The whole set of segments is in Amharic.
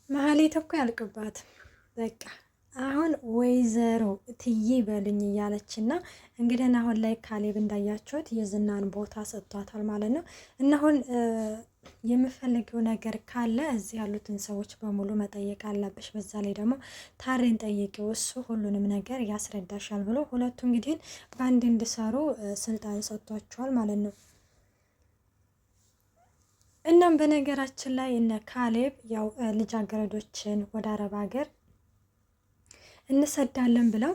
መሀሌት እኮ ያልቅባት በቃ አሁን ወይዘሮ ትዬ በልኝ እያለች እና እንግዲህ አሁን ላይ ካሌብ እንዳያችሁት የዝናን ቦታ ሰጥቷታል ማለት ነው። እና አሁን የምፈልገው ነገር ካለ እዚህ ያሉትን ሰዎች በሙሉ መጠየቅ አለብሽ፣ በዛ ላይ ደግሞ ታሬን ጠይቂው እሱ ሁሉንም ነገር ያስረዳሻል ብሎ ሁለቱ እንግዲህ በአንድ እንዲሰሩ ስልጣን ሰጥቷቸዋል ማለት ነው። እናም በነገራችን ላይ እነ ካሌብ ያው ልጃገረዶችን ወደ አረብ ሀገር እንሰዳለን ብለው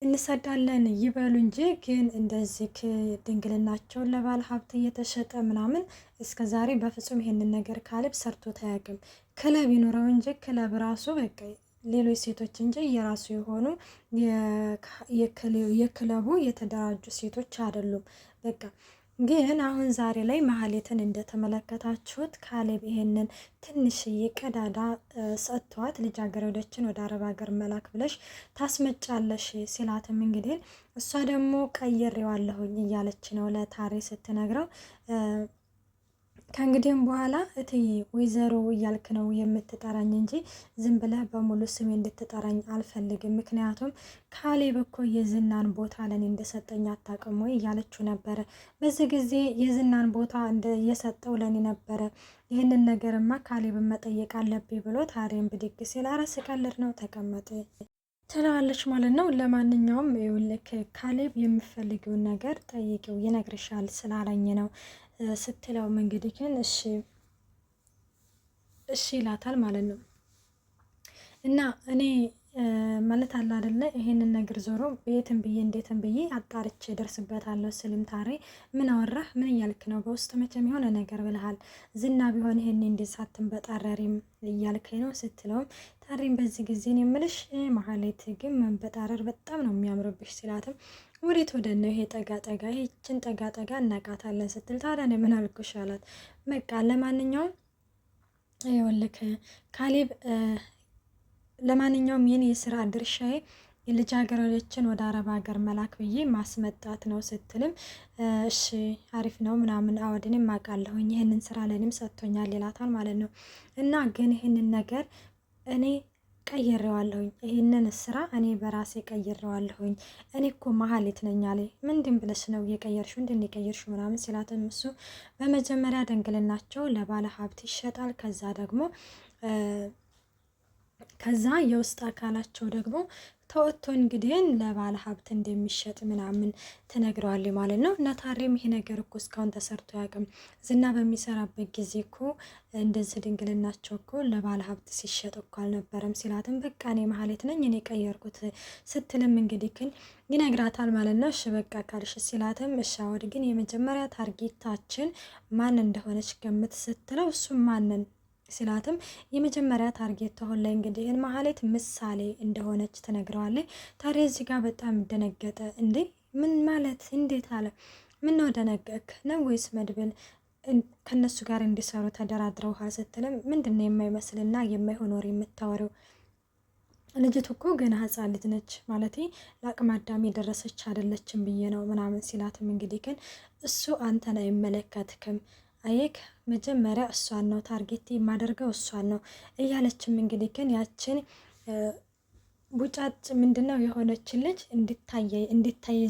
እንሰዳለን ይበሉ እንጂ ግን እንደዚህ ድንግልናቸውን ለባለ ሀብት እየተሸጠ ምናምን እስከ ዛሬ በፍጹም ይሄንን ነገር ካሌብ ሰርቶት አያውቅም። ክለብ ይኑረው እንጂ ክለብ ራሱ በቃ ሌሎች ሴቶች እንጂ የራሱ የሆኑ የክለቡ የተደራጁ ሴቶች አይደሉም። በቃ ግን አሁን ዛሬ ላይ መሀሌትን እንደተመለከታችሁት ካሌብ ይሄንን ትንሽዬ ቀዳዳ ሰጥቷት ልጃገረዶችን ወደ አረብ ሀገር መላክ ብለሽ ታስመጫለሽ ሲላትም እንግዲህ እሷ ደግሞ ቀይሬዋለሁኝ እያለች ነው ለታሬ ስትነግረው ከእንግዲህም በኋላ እትዬ ወይዘሮ እያልክ ነው የምትጠራኝ እንጂ ዝም ብለህ በሙሉ ስሜ እንድትጠራኝ አልፈልግም። ምክንያቱም ካሌብ እኮ የዝናን ቦታ ለኔ እንደሰጠኝ አታውቅም ወይ እያለችው ነበረ። በዚህ ጊዜ የዝናን ቦታ የሰጠው ለኔ ነበረ። ይህንን ነገርማ ካሌብን መጠየቅ አለብኝ ብሎ ታሬን ብድግ ሲል ኧረ ስቀልድ ነው ተቀመጥ ትለዋለች ማለት ነው። ለማንኛውም ይኸውልህ ካሌብ የምፈልገውን ነገር ጠይቂው ይነግርሻል ስላለኝ ነው ስትለውም እንግዲህ ግን እሺ እሺ ይላታል ማለት ነው። እና እኔ ማለት አለ አይደለ ይሄንን ነገር ዞሮ ቤትም ብዬ እንዴትም ብዬ አጣርቼ ደርስበታለሁ ስልም ታሬ ምን አወራህ ምን እያልክ ነው? በውስጥ መቼም የሆነ ነገር ብለሃል። ዝና ቢሆን ይሄን እንዴት ሳትንበጣረሪም እያልከኝ ነው ስትለውም ታሬም በዚህ ጊዜ ነው የምልሽ መሀሌት ግን መንበጣረር በጣም ነው የሚያምርብሽ ሲላትም ወዴት ወደ ነው ይሄ ጠጋ ጠጋ ይህችን ጠጋ ጠጋ እናቃታለን ስትል ታዲያ እኔ ምን አልኩሽ አላት። በቃ ለማንኛውም ይኸውልህ ካሌብ ለማንኛውም የኔ የስራ ድርሻዬ ልጃገረዶችን ወደ አረብ ሀገር መላክ ብዬ ማስመጣት ነው ስትልም እሺ አሪፍ ነው ምናምን አወድንም አውቃለሁኝ ይህንን ስራ ለኔም ሰጥቶኛል ይላታል ማለት ነው። እና ግን ይህንን ነገር እኔ ቀይሬዋለሁኝ ይህንን ስራ እኔ በራሴ ቀይሬዋለሁኝ። እኔ እኮ መሀሌት ነኝ አለ። ምንድን ብለሽ ነው የቀየርሽው? እንድን የቀየርሽው ምናምን ሲላትም እሱ በመጀመሪያ ድንግልናቸው ለባለ ሀብት ይሸጣል። ከዛ የውስጥ አካላቸው ደግሞ ተወጥቶ እንግዲህ ለባለ ሀብት እንደሚሸጥ ምናምን ትነግረዋለች ማለት ነው። እና ታሬም ይሄ ነገር እኮ እስካሁን ተሰርቶ አያውቅም። ዝና በሚሰራበት ጊዜ እኮ እንደዚህ ድንግልናቸው እኮ ለባለ ሀብት ሲሸጥ እኮ አልነበረም ሲላትም በቃ እኔ መሀሌት ነኝ እኔ ቀየርኩት ስትልም እንግዲህ ግን ይነግራታል ማለት ነው። እሺ በቃ ካልሽ ሲላትም እሺ አወድ ግን የመጀመሪያ ታርጌታችን ማን እንደሆነች ገምት ስትለው እሱም ማንን ሲላትም የመጀመሪያ ታርጌት አሁን ላይ እንግዲህ መሀሌት ምሳሌ እንደሆነች ትነግረዋለች። ታዲያ እዚህ ጋር በጣም ደነገጠ። እንዴ ምን ማለት እንዴት አለ። ምን ነው ደነገክ ነው ወይስ መድብል ከነሱ ጋር እንዲሰሩ ተደራድረውሃል ስትልም ምንድነው የማይመስልና የማይሆን ወሬ የምታወሪው? ልጅቱ እኮ ገና ህፃን ልጅ ነች ማለት ለአቅመ አዳም የደረሰች አይደለችም ብዬ ነው ምናምን ሲላትም እንግዲህ ግን እሱ አንተን አይመለከትክም አየክ መጀመሪያ እሷን ነው ታርጌት የማደርገው እሷን ነው እያለችም እንግዲህ ግን ያችን ቡጫጭ ምንድነው የሆነችን ልጅ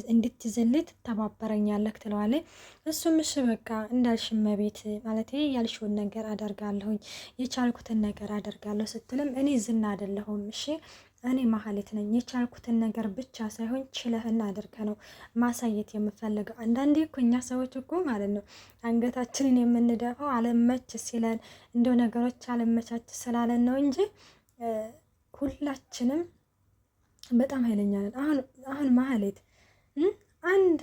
እንድትይዝልኝ ትተባበረኛለህ ትለዋለች። እሱም እሺ በቃ እንዳልሽም ቤት ማለት ያልሽውን ነገር አደርጋለሁኝ የቻልኩትን ነገር አደርጋለሁ ስትልም እኔ ዝና አይደለሁም እሺ እኔ መሀሌት ነኝ። የቻልኩትን ነገር ብቻ ሳይሆን ችለህና አድርገህ ነው ማሳየት የምፈልገው። አንዳንዴ እኮ እኛ ሰዎች እኮ ማለት ነው አንገታችንን የምንደፋው አለመች ሲለን እንደው ነገሮች አለመቻች ስላለን ነው እንጂ ሁላችንም በጣም ኃይለኛ ነን። አሁን መሀሌት አንድ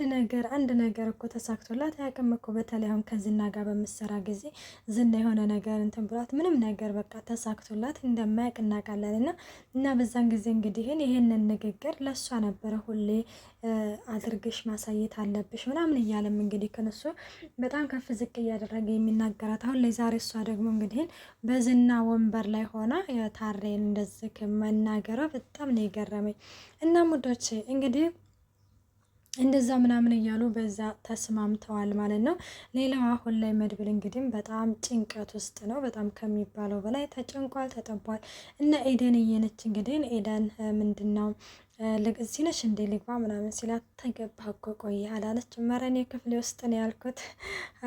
ነገር እኮ ተሳክቶላት አያውቅም እኮ። በተለይ አሁን ከዝና ጋር በምሰራ ጊዜ ዝና የሆነ ነገር እንትን ብሏት ምንም ነገር በቃ ተሳክቶላት እንደማያውቅ እናውቃለን። እና በዛን ጊዜ እንግዲህ ይሄንን ንግግር ለእሷ ነበረ ሁሌ አድርገሽ ማሳየት አለብሽ ምናምን እያለም እንግዲህ ከነሱ በጣም ከፍ ዝቅ እያደረገ የሚናገራት አሁን ላይ ዛሬ እሷ ደግሞ እንግዲህ በዝና ወንበር ላይ ሆና ታሬን እንደዚህ መናገሯ በጣም ነው የገረመኝ። እና ሙዶች እንግዲህ እንደዛ ምናምን እያሉ በዛ ተስማምተዋል ማለት ነው። ሌላው አሁን ላይ መድብል እንግዲህ በጣም ጭንቀት ውስጥ ነው። በጣም ከሚባለው በላይ ተጨንቋል፣ ተጠቧል። እና ኤደን እየነች እንግዲህ ኤደን ምንድን ነው እዚህ ነሽ እንዴ ልግባ ምናምን ሲላት ተገባህ እኮ ቆየህ አላለች። ኧረ እኔ ክፍሌ ውስጥ ነው ያልኩት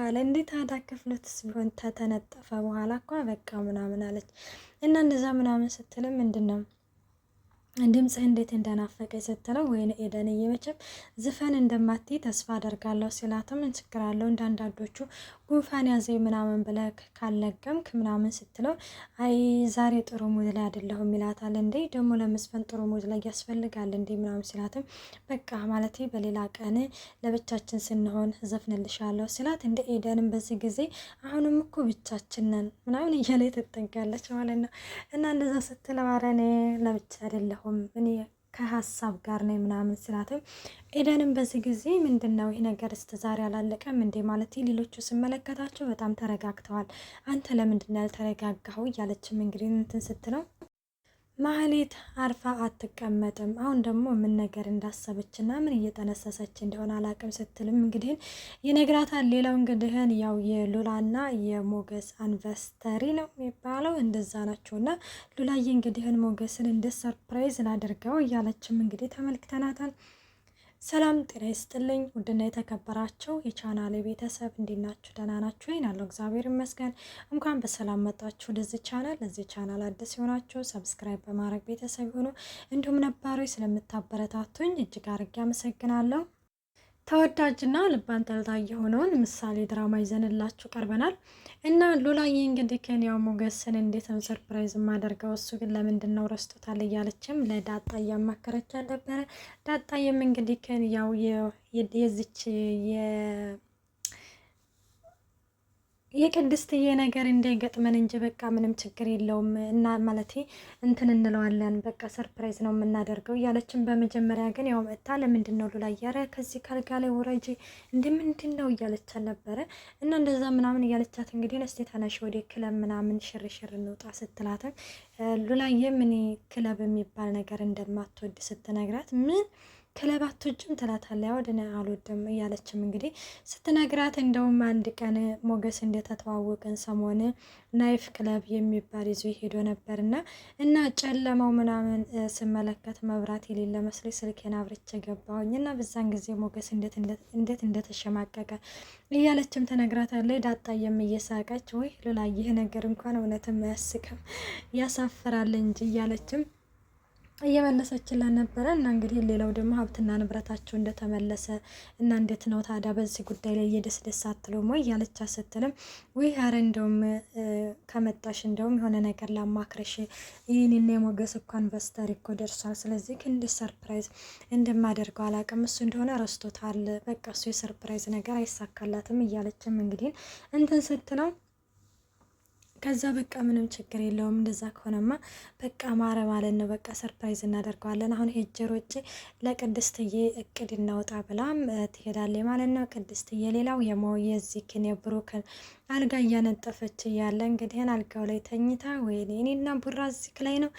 አለ። እንዴት ታዲያ ክፍልትስ ቢሆን ተተነጠፈ በኋላ እኮ በቃ ምናምን አለች። እና እንደዛ ምናምን ስትልም ምንድን ነው ድምፅህ እንዴት እንደናፈቀኝ ስትለው ወይን ኤደን እየመቸም ዝፈን እንደማትይ ተስፋ አደርጋለሁ ሲላትም ችግር አለው እንዳንዳንዶቹ ጉንፋን ያዘኝ ምናምን ብለህ ካልለገምክ ምናምን ስትለው አይ ዛሬ ጥሩ ሙድ ላይ አይደለሁም ይላታል። እንዴ ደግሞ ለመዝፈን ጥሩ ሙድ ላይ ያስፈልጋል እንዴ ምናምን ሲላትም በቃ ማለት በሌላ ቀን ለብቻችን ስንሆን ዘፍንልሻለሁ ሲላት እንደ ኤደንም በዚህ ጊዜ አሁንም እኮ ብቻችን ነን ምናምን እያለ ትጠጋለች ማለት ነው። እና እንደዛ ስትለው ኧረ እኔ ለብቻ አይደለሁም እኔ ከሀሳብ ጋር ነኝ ምናምን ስላትም ኤደንም በዚህ ጊዜ ምንድን ነው ይህ ነገር እስከ ዛሬ አላለቀም እንዴ ማለት ሌሎቹ ስመለከታቸው በጣም ተረጋግተዋል፣ አንተ ለምንድን ነው ያልተረጋጋኸው እያለችም እንግዲህ እንትን ስትለው ማህሌት አርፋ አትቀመጥም። አሁን ደግሞ ምን ነገር እንዳሰበችና ምን እየጠነሰሰች እንደሆነ አላቅም ስትልም እንግዲህ ይነግራታል። ሌላው እንግዲህን ያው የሉላና የሞገስ አንቨስተሪ ነው የሚባለው እንደዛ ናቸውና ሉላዬ እንግዲህን ሞገስን እንደ ሰርፕራይዝ ላድርገው እያለችም እንግዲህ ተመልክተናታል። ሰላም ጤና ይስጥልኝ ውድና የተከበራችሁ የቻናሌ ቤተሰብ እንዴት ናችሁ? ደህና ናችሁ? ይናለው እግዚአብሔር ይመስገን። እንኳን በሰላም መጣችሁ ወደዚህ ቻናል። ለዚህ ቻናል አዲስ የሆናችሁ ሰብስክራይብ በማድረግ ቤተሰብ ሆኖ እንዲሁም ነባሮች ስለምታበረታቱኝ እጅግ አድርጌ አመሰግናለሁ። ተወዳጅና ልብ አንጠልጣይ የሆነውን ምሳሌ ድራማ ይዘንላችሁ ቀርበናል እና ሉላዬ እንግዲህ ከኒያው ሞገስን እንዴት ነው ሰርፕራይዝ ማደርገው እሱ ግን ለምንድን ነው ረስቶታል እያለችም ለዳጣ እያማከረች ነበረ። ዳጣዬም እንግዲህ ከኒያው የዚች የቅድስትዬ ነገር እንዳይገጥመን እንጂ በቃ ምንም ችግር የለውም እና ማለቴ እንትን እንለዋለን በቃ ሰርፕራይዝ ነው የምናደርገው እያለችን በመጀመሪያ ግን ያው መጣ ለምንድን ነው ሉላ ኧረ ከዚህ ካልጋ ላይ ወረጂ እንደ ምንድን ነው እያለች ነበረ እና እንደዛ ምናምን እያለቻት እንግዲህ እስቲ ተነሽ ወደ ክለብ ምናምን ሽርሽር እንውጣ ስትላትም ሉላዬ ምን ክለብ የሚባል ነገር እንደማትወድ ስትነግራት ምን ክለባቶችም ትላታለች። ያው ደህና አልወድም እያለችም እንግዲህ ስትነግራት እንደውም አንድ ቀን ሞገስ እንደተተዋወቀን ሰሞን ናይፍ ክለብ የሚባል ይዞ ሄዶ ነበርና እና ጨለማው ምናምን ስመለከት መብራት የሌለ መስሎኝ ስልኬን አብርቼ ገባሁኝ እና በዛን ጊዜ ሞገስ እንዴት እንደተሸማቀቀ እያለችም ትነግራታለች። ዳጣዬም እየሳቀች ወይ ሉላ ይህ ነገር እንኳን እውነትም አያስቅም ያሳፍራል እንጂ እያለችም እየመለሰችላት ነበረ እና እንግዲህ ሌላው ደግሞ ሀብትና ንብረታቸው እንደተመለሰ እና እንዴት ነው ታዲያ በዚህ ጉዳይ ላይ እየደስደስ አትለውም ወይ እያለቻ ስትልም ወይ ኧረ እንደውም ከመጣሽ እንደውም የሆነ ነገር ላማክረሽ ይህንና የሞገስ እኮ ኢንቨስተር እኮ ደርሷል። ስለዚህ እንደ ሰርፕራይዝ እንደማደርገው አላውቅም እሱ እንደሆነ ረስቶታል። በቃ እሱ የሰርፕራይዝ ነገር አይሳካላትም እያለችም እንግዲህ እንትን ስትለው ከዛ በቃ ምንም ችግር የለውም እንደዛ ከሆነማ በቃ ማረ ማለት ነው። በቃ ሰርፕራይዝ እናደርገዋለን። አሁን ሄጄ ሮጬ ለቅድስትዬ እቅድ እናውጣ ብላም ትሄዳለች ማለት ነው። ቅድስትዬ ሌላው የዚህን የብሩክን አልጋ እያነጠፈች እያለ እንግዲህን አልጋው ላይ ተኝታ ወይኔ እኔና ቡራ እዚህ ላይ ነው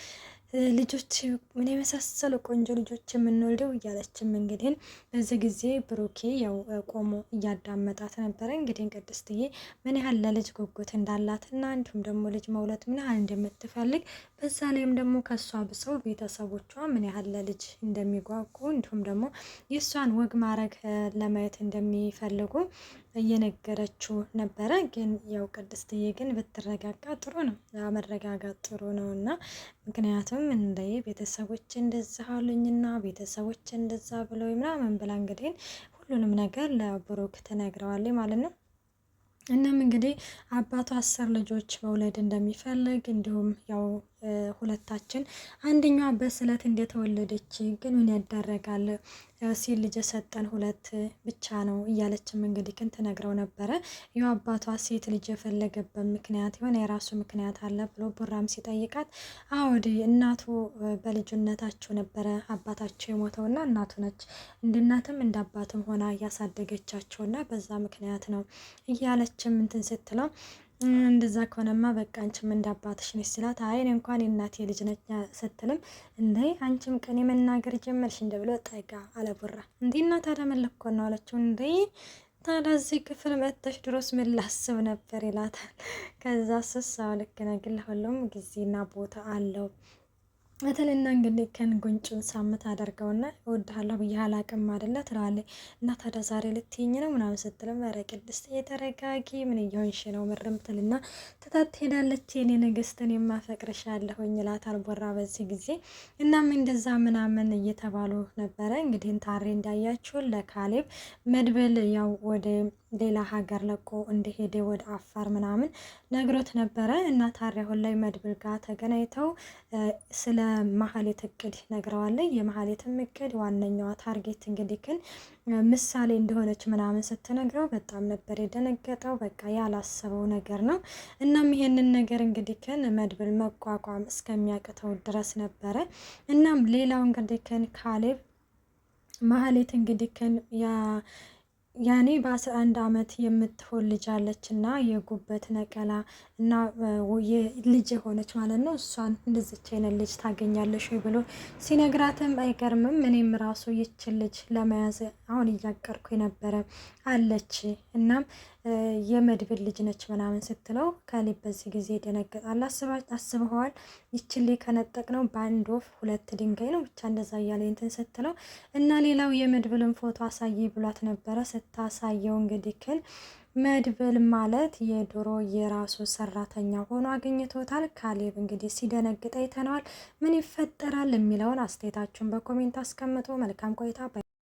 ልጆች ምን የመሳሰሉ ቆንጆ ልጆች የምንወልደው እያለችም እንግዲህ በዚህ ጊዜ ብሩኬ ያው ቆሞ እያዳመጣት ነበረ። እንግዲህ ቅድስትዬ ምን ያህል ለልጅ ጉጉት እንዳላትና እንዲሁም ደግሞ ልጅ መውለድ ምን ያህል እንደምትፈልግ በዛ ላይም ደግሞ ከሷ ብሰው ቤተሰቦቿ ምን ያህል ለልጅ እንደሚጓጉ እንዲሁም ደግሞ የእሷን ወግ ማድረግ ለማየት እንደሚፈልጉ እየነገረችው ነበረ። ግን ያው ቅድስትዬ ግን ብትረጋጋ ጥሩ ነው፣ መረጋጋት ጥሩ ነው እና ምክንያቱም እንደ ቤተሰቦች እንደዛ አሉኝና ቤተሰቦች እንደዛ ብለው ምናምን ብላ እንግዲህ ሁሉንም ነገር ለብሩክ ትነግረዋለች ማለት ነው። እናም እንግዲህ አባቱ 10 ልጆች መውለድ እንደሚፈልግ እንዲሁም ያው ሁለታችን አንደኛዋ በስለት እንደተወለደች ግን ምን ያዳረጋል ሲል ልጅ ሰጠን 2 ብቻ ነው እያለችም እንግዲህ ግን ትነግረው ነበረ። ያው አባቷ ሴት ልጅ የፈለገበት ምክንያት የሆነ የራሱ ምክንያት አለ ብሎ ቡራም ሲጠይቃት አውዲ እናቱ በልጅነታቸው ነበረ አባታቸው የሞተውና እናቱ ነች እንደ እናትም እንደ አባትም ሆና እያሳደገቻቸውና በዛ ምክንያት ነው እያለችም እንትን ስትለው እንደዛ ከሆነማ በቃ አንቺም እንዳባትሽ ነሽ ስላት፣ አይ እኔ እንኳን የእናቴ ልጅ ነች ስትልም፣ እንዴ አንቺም ቅኔ መናገር ጀመርሽ እንደ ብሎ ጠጋ አለቡራ። እንዴ እና ታዲያ መለኮ ነው አለችው። እንዴ ታዲያ እዚህ ክፍል መጥተሽ ድሮስ ምን ላስብ ነበር ይላታል። ከዛ ስሳው ልክ ነህ፣ ግን ለሁሉም ጊዜና ቦታ አለው እትልና እንግዲህ ከን ጉንጩን ሳምት አደርገውና እወድሃለሁ ብዬ አላቅም አይደለ ትላለች። እና ታዲያ ዛሬ ልትይኝ ነው ምናምን ስትልም፣ ኧረ ቅድስት እየተረጋጊ ምን እየሆንሽ ነው ምርም ትልና ትታት ሄዳለች። የኔ ንግስትን የማፈቅርሻለሁኝ ይላታል ቦራ በዚህ ጊዜ። እናም እንደዛ ምናምን እየተባሉ ነበረ። እንግዲህ ታሬ እንዳያችሁን ለካሌብ መድብል ያው ወደ ሌላ ሀገር ለቆ እንደሄደ ወደ አፋር ምናምን ነግሮት ነበረ። እና ታሬ አሁን ላይ መድብል ጋር ተገናኝተው ስለ መሀሌት እቅድ ነግረዋለች። የመሀሌትም እቅድ ዋነኛዋ ታርጌት እንግዲህ ግን ምሳሌ እንደሆነች ምናምን ስትነግረው በጣም ነበር የደነገጠው። በቃ ያላሰበው ነገር ነው። እናም ይሄንን ነገር እንግዲህ ግን መድብል መቋቋም እስከሚያቅተው ድረስ ነበረ። እናም ሌላው እንግዲህ ግን ካሌብ መሀሌት እንግዲህ ግን ያኔ በ11 ዓመት የምትሆን ልጅ አለች እና የጉበት ነቀላ እና ልጅ የሆነች ማለት ነው። እሷን እንደዚች አይነት ልጅ ታገኛለሽ ወይ ብሎ ሲነግራትም አይገርምም፣ እኔም ራሱ ይችን ልጅ ለመያዝ አሁን እያቀርኩ የነበረ አለች፣ እናም የመድብል ልጅ ነች ምናምን ስትለው ካሌብ በዚህ ጊዜ ይደነግጣል። አስበዋል ይችን ልጅ ከነጠቅ ነው በአንድ ወፍ ሁለት ድንጋይ ነው ብቻ እንደዛ እያለ እንትን ስትለው እና ሌላው የመድብልን ፎቶ አሳይ ብሏት ነበረ። ስታሳየው እንግዲህ ክል መድብል ማለት የድሮ የራሱ ሰራተኛ ሆኖ አግኝቶታል። ካሌብ እንግዲህ ሲደነግጥ አይተነዋል። ምን ይፈጠራል የሚለውን አስተያየታችሁን በኮሜንት አስቀምጦ መልካም ቆይታ።